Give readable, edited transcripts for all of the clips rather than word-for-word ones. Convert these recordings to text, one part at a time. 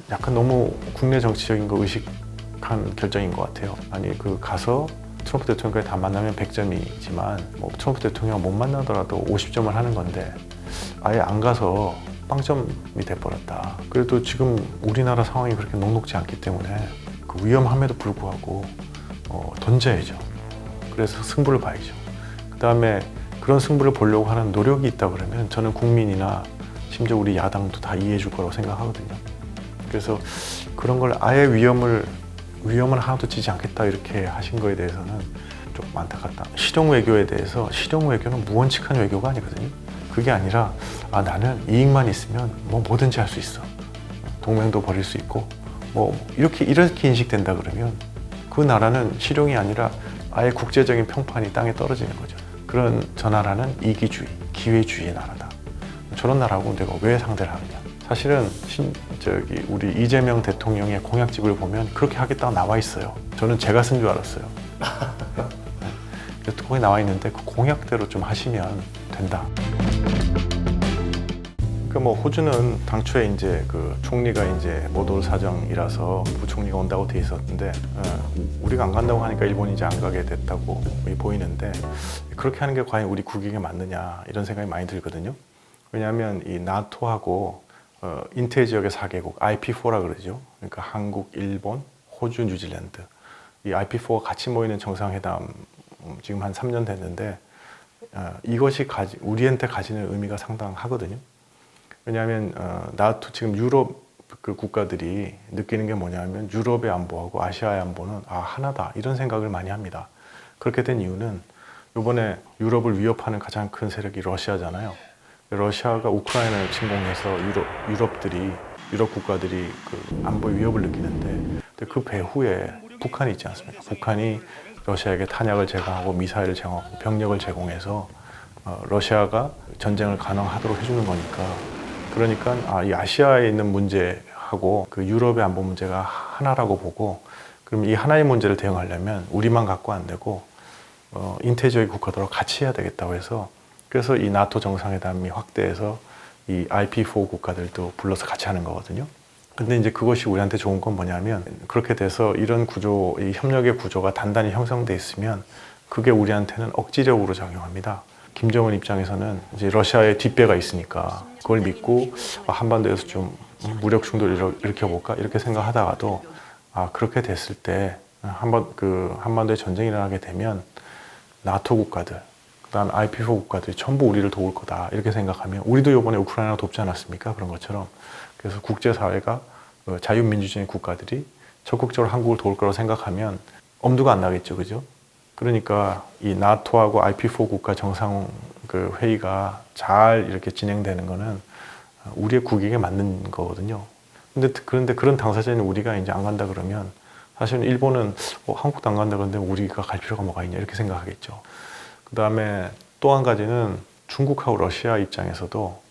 약간 너무 국내 정치적인 거 의식한 결정인 것 같아요. 아니 가서 트럼프 대통령까지 다 만나면 100점이지만 뭐 트럼프 대통령 못 만나더라도 50점을 하는 건데 아예 안 가서 빵점이 돼버렸다. 그래도 지금 우리나라 상황이 그렇게 녹록지 않기 때문에 그 위험함에도 불구하고 던져야죠. 그래서 승부를 봐야죠. 그 다음에 그런 승부를 보려고 하는 노력이 있다 그러면 저는 국민이나 심지어 우리 야당도 다 이해해 줄 거라고 생각하거든요. 그래서 그런 걸 아예 위험을 하나도 지지 않겠다 이렇게 하신 거에 대해서는 조금 안타깝다. 실용 외교에 대해서 실용 외교는 무원칙한 외교가 아니거든요. 그게 아니라 나는 이익만 있으면 뭐 뭐든지 할 수 있어. 동맹도 벌일 수 있고 뭐 이렇게 인식된다 그러면 그 나라는 실용이 아니라 아예 국제적인 평판이 땅에 떨어지는 거죠. 그런 저 나라는 이기주의, 기회주의의 나라다. 저런 나라하고 내가 왜 상대를 하느냐. 사실은 우리 이재명 대통령의 공약집을 보면 그렇게 하겠다고 나와 있어요. 저는 제가 쓴 줄 알았어요. 거기 나와 있는데 그 공약대로 좀 하시면 된다. 뭐 호주는 당초에 이제 그 총리가 이제 못 올 사정이라서 부총리가 온다고 돼 있었는데 우리가 안 간다고 하니까 일본이 이제 안 가게 됐다고 보이는데 그렇게 하는 게 과연 우리 국익에 맞느냐 이런 생각이 많이 들거든요. 왜냐하면 이 나토하고 인태 지역의 4개국 IP4라 그러죠. 그러니까 한국, 일본, 호주, 뉴질랜드 이 IP4가 같이 모이는 정상회담 지금 한 3년 됐는데 이것이 우리한테 가지는 의미가 상당하거든요. 왜냐하면 나토 지금 유럽 그 국가들이 느끼는 게 뭐냐면 유럽의 안보하고 아시아의 안보는 하나다 이런 생각을 많이 합니다. 그렇게 된 이유는 이번에 유럽을 위협하는 가장 큰 세력이 러시아잖아요. 러시아가 우크라이나를 침공해서 유럽 국가들이 그 안보의 위협을 느끼는데 그 배후에 북한이 있지 않습니까? 북한이 러시아에게 탄약을 제공하고 미사일을 제공하고 병력을 제공해서 러시아가 전쟁을 가능하도록 해주는 거니까 그러니까 이 아시아에 있는 문제하고 그 유럽의 안보 문제가 하나라고 보고 그럼 이 하나의 문제를 대응하려면 우리만 갖고 안 되고 인태 지역의 국가들하고 같이 해야 되겠다고 해서 그래서 이 나토 정상회담이 확대해서 이 IP4 국가들도 불러서 같이 하는 거거든요. 근데 이제 그것이 우리한테 좋은 건 뭐냐면 그렇게 돼서 이런 구조, 이 협력의 구조가 단단히 형성돼 있으면 그게 우리한테는 억지력으로 작용합니다. 김정은 입장에서는 이제 러시아의 뒷배가 있으니까 그걸 믿고 한반도에서 좀 무력 충돌을 일으켜볼까 이렇게 생각하다가도 그렇게 됐을 때 한반도에 전쟁이 일어나게 되면 나토 국가들 그다음 IP4 국가들이 전부 우리를 도울 거다 이렇게 생각하면 우리도 이번에 우크라이나 돕지 않았습니까? 그런 것처럼 그래서 국제사회가 자유민주주의 국가들이 적극적으로 한국을 도울 거라고 생각하면 엄두가 안 나겠죠, 그죠? 그러니까 이 나토하고 IP4 국가 정상 그 회의가 잘 이렇게 진행되는 거는 우리의 국익에 맞는 거거든요. 그런데 그런 당사자인 우리가 이제 안 간다 그러면 사실은 일본은 한국도 안 간다 그러는데 우리가 갈 필요가 뭐가 있냐 이렇게 생각하겠죠. 그 다음에 또 한 가지는 중국하고 러시아 입장에서도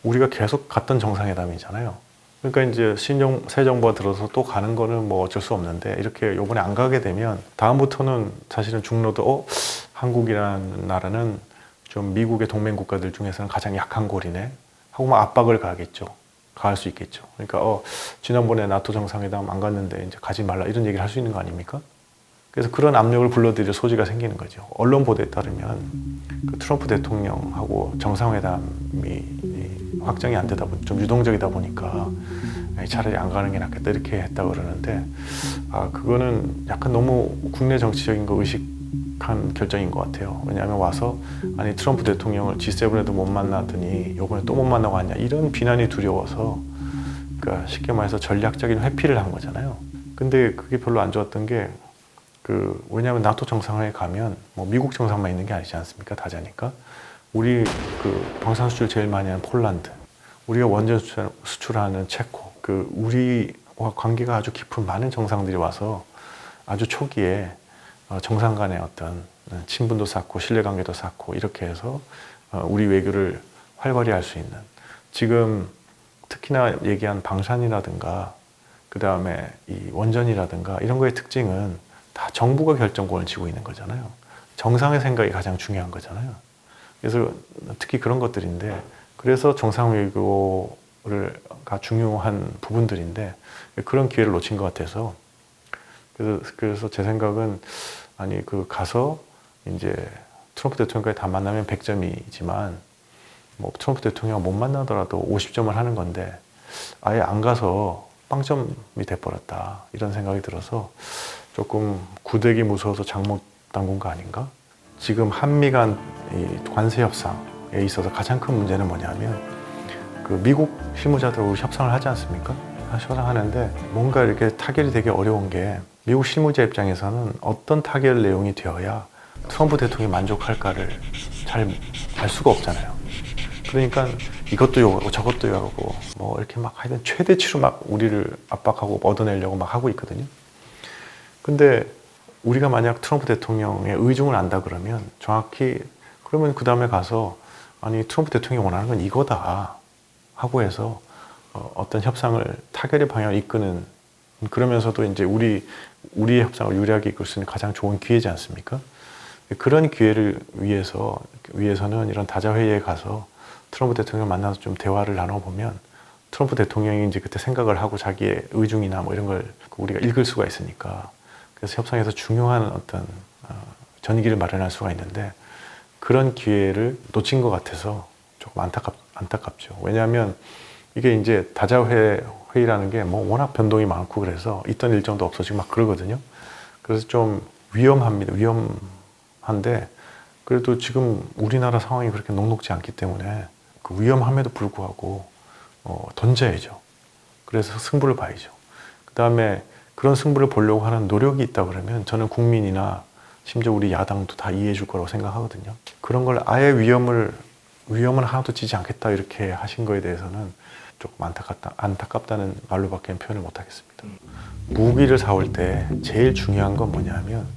우리가 계속 갔던 정상회담이잖아요. 그러니까 이제 새 정부가 들어서 또 가는 거는 뭐 어쩔 수 없는데 이렇게 요번에 안 가게 되면 다음부터는 사실은 중로도 한국이라는 나라는 좀 미국의 동맹 국가들 중에서는 가장 약한 고리네 하고 막 압박을 가할 수 있겠죠. 그러니까 지난번에 나토 정상회담 안 갔는데 이제 가지 말라 이런 얘기를 할 수 있는 거 아닙니까? 그래서 그런 압력을 불러들일 소지가 생기는 거죠. 언론 보도에 따르면 그 트럼프 대통령하고 정상회담이 확정이 안 되다 보니 좀 유동적이다 보니까 차라리 안 가는 게 낫겠다 이렇게 했다고 그러는데 그거는 약간 너무 국내 정치적인 거 의식한 결정인 것 같아요. 왜냐하면 와서 트럼프 대통령을 G7에도 못 만나더니 이번에 또 못 만나고 왔냐 이런 비난이 두려워서 그러니까 쉽게 말해서 전략적인 회피를 한 거잖아요. 근데 그게 별로 안 좋았던 게 왜냐하면 나토 정상회에 가면 뭐 미국 정상만 있는 게 아니지 않습니까? 다자니까. 우리 방산 수출 제일 많이 하는 폴란드, 우리가 원전 수출하는 체코, 우리와 관계가 아주 깊은 많은 정상들이 와서 아주 초기에 정상 간의 어떤 친분도 쌓고 신뢰관계도 쌓고 이렇게 해서 우리 외교를 활발히 할 수 있는 지금 특히나 얘기한 방산이라든가 그 다음에 이 원전이라든가 이런 거의 특징은 다 정부가 결정권을 쥐고 있는 거잖아요. 정상의 생각이 가장 중요한 거잖아요. 그래서 특히 그런 것들인데 그래서 정상 외교 가 중요한 부분들인데 그런 기회를 놓친 것 같아서 그래서 제 생각은 아니 그 가서 이제 트럼프 대통령까지 다 만나면 100점이지만 뭐 트럼프 대통령 못 만나더라도 50점을 하는 건데 아예 안 가서 빵점이 돼버렸다 이런 생각이 들어서 조금 구대기 무서워서 장못 담근 거 아닌가? 지금 한미 간 관세 협상에 있어서 가장 큰 문제는 뭐냐면 그 미국 실무자들하고 협상을 하지 않습니까? 협상하는데 뭔가 이렇게 타결이 되게 어려운 게 미국 실무자 입장에서는 어떤 타결 내용이 되어야 트럼프 대통령이 만족할까를 잘 알 수가 없잖아요. 그러니까 이것도 요구하고 저것도 요구하고 뭐 이렇게 막 하여튼 최대치로 막 우리를 압박하고 얻어내려고 막 하고 있거든요. 근데 우리가 만약 트럼프 대통령의 의중을 안다 그러면 정확히 그러면 그 다음에 가서 아니 트럼프 대통령이 원하는 건 이거다 하고 해서 어떤 협상을 타결의 방향을 이끄는 그러면서도 이제 우리의 협상을 유리하게 이끌 수 있는 가장 좋은 기회지 않습니까? 그런 기회를 위해서는 이런 다자회의에 가서 트럼프 대통령 만나서 좀 대화를 나눠보면 트럼프 대통령이 이제 그때 생각을 하고 자기의 의중이나 뭐 이런 걸 우리가 읽을 수가 있으니까 그래서 협상에서 중요한 어떤 전기를 마련할 수가 있는데 그런 기회를 놓친 것 같아서 조금 안타깝죠. 왜냐하면 이게 이제 다자회의라는 게 뭐 워낙 변동이 많고 그래서 있던 일정도 없어지고 막 그러거든요. 그래서 좀 위험합니다. 위험한데 그래도 지금 우리나라 상황이 그렇게 녹록지 않기 때문에 그 위험함에도 불구하고 던져야죠. 그래서 승부를 봐야죠. 그 다음에 그런 승부를 보려고 하는 노력이 있다 그러면 저는 국민이나 심지어 우리 야당도 다 이해해 줄 거라고 생각하거든요. 그런 걸 아예 위험은 하나도 지지 않겠다 이렇게 하신 거에 대해서는 조금 안타깝다는 말로밖에 표현을 못 하겠습니다. 무기를 사올 때 제일 중요한 건 뭐냐면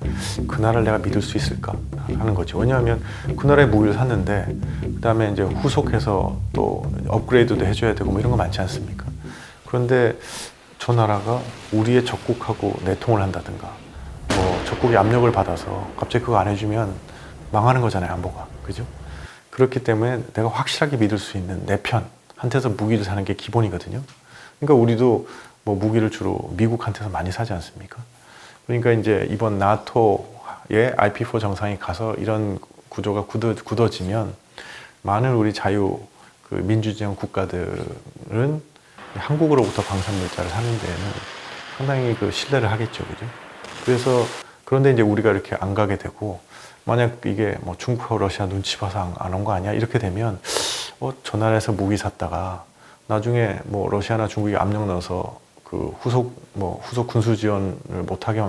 그 나라를 내가 믿을 수 있을까 하는 거죠. 왜냐하면 그 나라의 무기를 샀는데 그 다음에 이제 후속해서 또 업그레이드도 해줘야 되고 뭐 이런 거 많지 않습니까? 그런데 저 나라가 우리의 적국하고 내통을 한다든가 뭐 적국이 압력을 받아서 갑자기 그거 안 해주면 망하는 거잖아요, 안보가. 그죠? 그렇기 때문에 내가 확실하게 믿을 수 있는 내 편한테서 무기를 사는 게 기본이거든요. 그러니까 우리도 뭐 무기를 주로 미국한테서 많이 사지 않습니까? 그러니까 이제 이번 나토의 IP4 정상이 가서 이런 구조가 굳어지면 많은 우리 그 민주주의 국가들은 한국으로부터 방산물자를 사는 데에는 상당히 그 신뢰를 하겠죠, 그죠? 그래서 그런데 이제 우리가 이렇게 안 가게 되고 만약 이게 뭐 중국하고 러시아 눈치 봐서 안 온 거 아니야? 이렇게 되면 저 나라에서 무기 샀다가 나중에 뭐 러시아나 중국이 압력 넣어서 그 후속 군수 지원을 못하게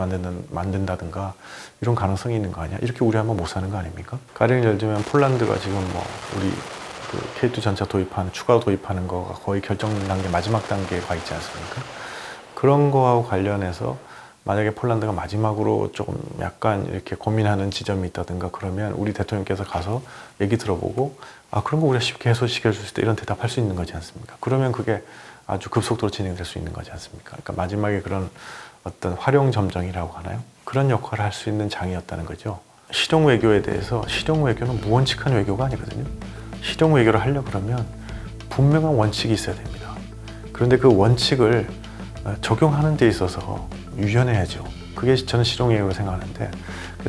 만든다든가 이런 가능성이 있는 거 아니야? 이렇게 우리 한번 못 사는 거 아닙니까? 가령 예를 들면 폴란드가 지금 뭐 우리 그 K2 전차 추가 도입하는 거가 거의 결정 단계 마지막 단계에 가 있지 않습니까? 그런 거하고 관련해서 만약에 폴란드가 마지막으로 조금 약간 이렇게 고민하는 지점이 있다든가 그러면 우리 대통령께서 가서 얘기 들어보고 그런 거 우리가 쉽게 해소시켜 줄 수 있다 이런 대답할 수 있는 거지 않습니까? 그러면 그게 아주 급속도로 진행될 수 있는 거지 않습니까? 그러니까 마지막에 그런 어떤 활용 점정이라고 하나요? 그런 역할을 할 수 있는 장이었다는 거죠. 실용 외교에 대해서 실용 외교는 무원칙한 외교가 아니거든요. 실용 외교를 하려고 그러면 분명한 원칙이 있어야 됩니다. 그런데 그 원칙을 적용하는 데 있어서 유연해야죠. 그게 저는 실용 외교로 생각하는데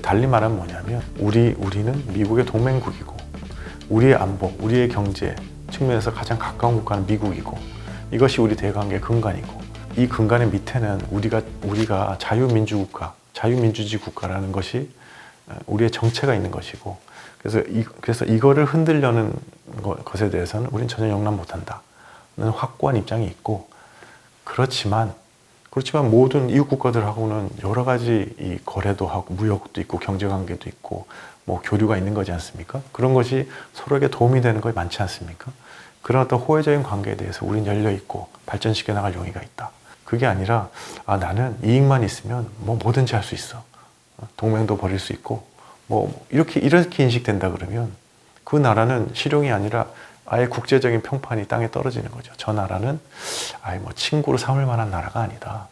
달리 말하면 뭐냐면 우리는 미국의 동맹국이고 우리의 안보, 우리의 경제 측면에서 가장 가까운 국가는 미국이고 이것이 우리 대관계의 근간이고 이 근간의 밑에는 우리가 자유민주국가, 자유민주주의 국가라는 것이 우리의 정체가 있는 것이고 그래서 이거를 흔들려는 것에 대해서는 우리는 전혀 용납 못한다는 확고한 입장이 있고 그렇지만 모든 이웃 국가들하고는 여러 가지 이 거래도 하고 무역도 있고 경제 관계도 있고 뭐 교류가 있는 거지 않습니까? 그런 것이 서로에게 도움이 되는 것이 많지 않습니까? 그런 어떤 호혜적인 관계에 대해서 우린 열려 있고 발전시켜 나갈 용의가 있다. 그게 아니라 나는 이익만 있으면 뭐 뭐든지 할 수 있어. 동맹도 벌일 수 있고 뭐 이렇게 인식된다 그러면 그 나라는 실용이 아니라 아예 국제적인 평판이 땅에 떨어지는 거죠. 저 나라는 아예 뭐 친구로 삼을 만한 나라가 아니다.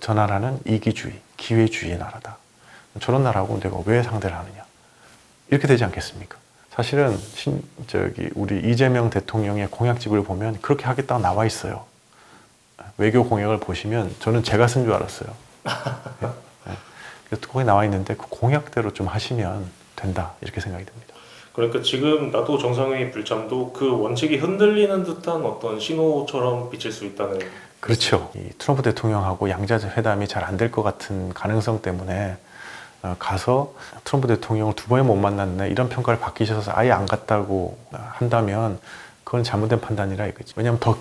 저 나라는 이기주의, 기회주의의 나라다. 저런 나라하고 내가 왜 상대를 하느냐. 이렇게 되지 않겠습니까? 사실은 우리 이재명 대통령의 공약집을 보면 그렇게 하겠다고 나와 있어요. 외교 공약을 보시면 저는 제가 쓴 줄 알았어요. 그래서 거기 나와 있는데 그 공약대로 좀 하시면 된다 이렇게 생각이 듭니다. 그러니까 지금 나토 정상회의 불참도 그 원칙이 흔들리는 듯한 어떤 신호처럼 비칠 수 있다는. 그렇죠. 이 트럼프 대통령하고 양자 회담이 잘 안 될 것 같은 가능성 때문에 가서 트럼프 대통령을 두 번에 못 만났네 이런 평가를 받기셔서 아예 안 갔다고 한다면 그건 잘못된 판단이라 이거지. 왜냐하면 더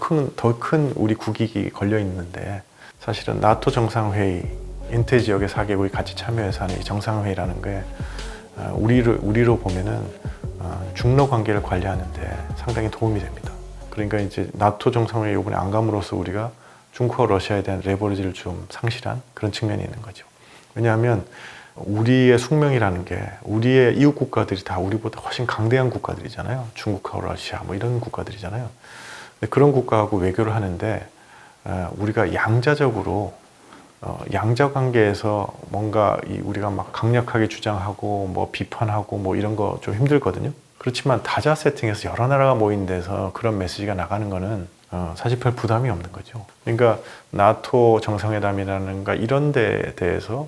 큰 우리 국익이 걸려 있는데 사실은 나토 정상회의 인태 지역의 4개국이 같이 참여해서 하는 이 정상회의라는 게 우리로 보면은 중러 관계를 관리하는데 상당히 도움이 됩니다. 그러니까 이제 나토 정상회의 이번에 안 감으로써 우리가 중국과 러시아에 대한 레버리지를 좀 상실한 그런 측면이 있는 거죠. 왜냐하면 우리의 숙명이라는 게 우리의 이웃 국가들이 다 우리보다 훨씬 강대한 국가들이잖아요. 중국하고 러시아 뭐 이런 국가들이잖아요. 근데 그런 국가하고 외교를 하는데 우리가 양자적으로 양자 관계에서 뭔가 우리가 막 강력하게 주장하고 뭐 비판하고 뭐 이런 거 좀 힘들거든요. 그렇지만 다자 세팅에서 여러 나라가 모인 데서 그런 메시지가 나가는 거는 사실 별 부담이 없는 거죠. 그러니까 나토 정상회담이라는가 이런 데에 대해서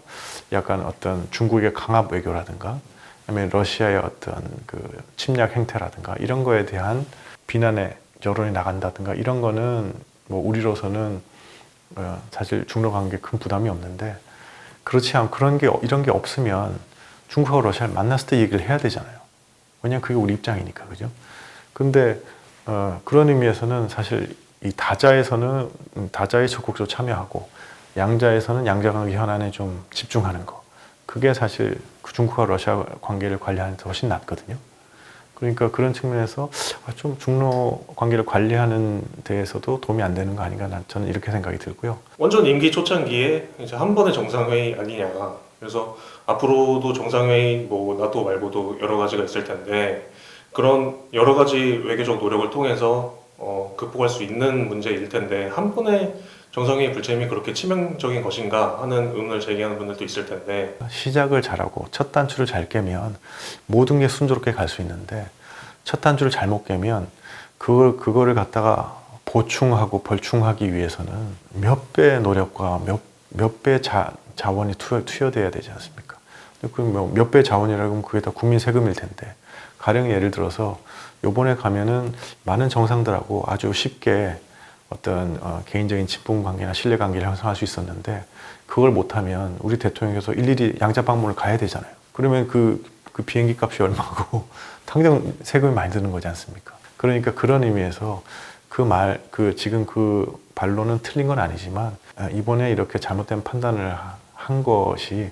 약간 어떤 중국의 강압 외교라든가 아니면 러시아의 어떤 그 침략 행태라든가 이런 거에 대한 비난의 여론이 나간다든가 이런 거는 뭐 우리로서는 사실 중러 관계에 큰 부담이 없는데 그렇지 않고 이런 게 없으면 중국하고 러시아를 만났을 때 얘기를 해야 되잖아요. 왜냐면 그게 우리 입장이니까 그죠? 근데 그런 의미에서는 사실 이 다자에서는 다자에 적극적으로 참여하고 양자에서는 양자관계 현안에 좀 집중하는 거 그게 사실 중국과 러시아 관계를 관리하는 데 훨씬 낫거든요. 그러니까 그런 측면에서 좀 중로 관계를 관리하는 데에서도 도움이 안 되는 거 아닌가 저는 이렇게 생각이 들고요. 원전 임기 초창기에 이제 한 번의 정상회의 아니냐. 그래서 앞으로도 정상회의 뭐 나토 말고도 여러 가지가 있을 텐데 그런 여러 가지 외교적 노력을 통해서 극복할 수 있는 문제일 텐데 한 번의 정상회의 불참이 그렇게 치명적인 것인가 하는 의문을 제기하는 분들도 있을 텐데 시작을 잘하고 첫 단추를 잘 깨면 모든 게 순조롭게 갈 수 있는데 첫 단추를 잘못 깨면 그거를 갖다가 보충하고 벌충하기 위해서는 몇 배의 노력과 몇 배의 자원이 투여돼야 되지 않습니까? 몇 배의 자원이라고 하면 그게 다 국민 세금일 텐데 가령 예를 들어서 요번에 가면은 많은 정상들하고 아주 쉽게 어떤 개인적인 친분 관계나 신뢰 관계를 형성할 수 있었는데 그걸 못하면 우리 대통령께서 일일이 양자 방문을 가야 되잖아요. 그러면 그 비행기 값이 얼마고 당장 세금이 많이 드는 거지 않습니까? 그러니까 그런 의미에서 지금 그 반론은 틀린 건 아니지만 이번에 이렇게 잘못된 판단을 한 것이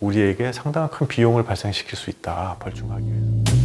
우리에게 상당한 큰 비용을 발생시킬 수 있다, 벌충하기 위해서.